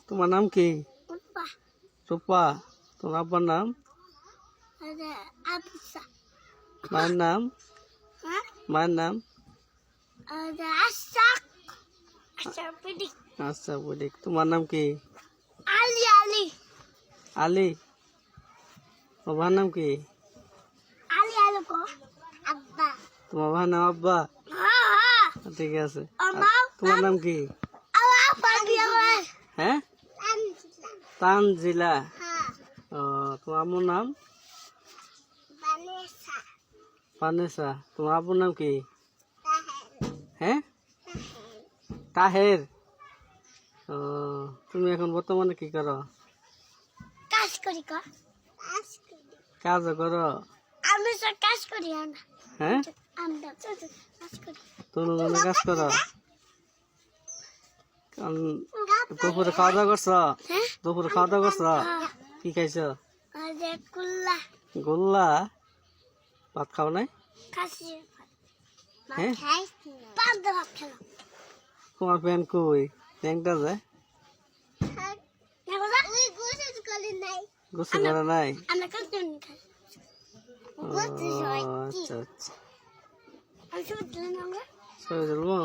তোমার নাম কি? রূপা। রূপা। তোমার আব্বার নাম? আবুসা। মায়ের নাম? মায়ের নাম? আশাক। আশাক পিডিক। আচ্ছা বুঝি। তোমার নাম কি? আলী আলী। আলী। বাবার নাম কি? আলী আলী কো আব্বা। তোমার বাবার নাম আব্বা? হ্যাঁ। ঠিক আছে। আমার তোমার নাম কি? আমার আব্বা বিয়ে করে। হ্যাঁ? তানজিলা। হ্যাঁ। ও, তোমার আম্মুর নাম? বানেসা। পানেসা। তোমার আব্বুর নাম কি? তাহের। হ্যাঁ? তাহের। ও, তুমি এখন বর্তমানে কি করো? কাজ করি কো। কাজ করি। কাজও করো? আমি তো কাজ করি না। হ্যাঁ? আমরা তো কাজ করি। তুমি কোনো কাজ করো? দুপুরে খাওয়া দাওয়া করছো? হ্যাঁ? দুপুরে খাওয়া দাওয়া করছো? কি খাইছো? কুল্লা। গোল্লা। ভাত খাও নাই? খাসি। হ্যাঁ? পাঁচ ভাত খেলাম। তোমার প্যান কই? প্যানটা যায়? গোসল করে নাই? আমরা কতজন খাই? ও, আচ্ছা আচ্ছা। আমি শুধু আমরা সবাই বলবো?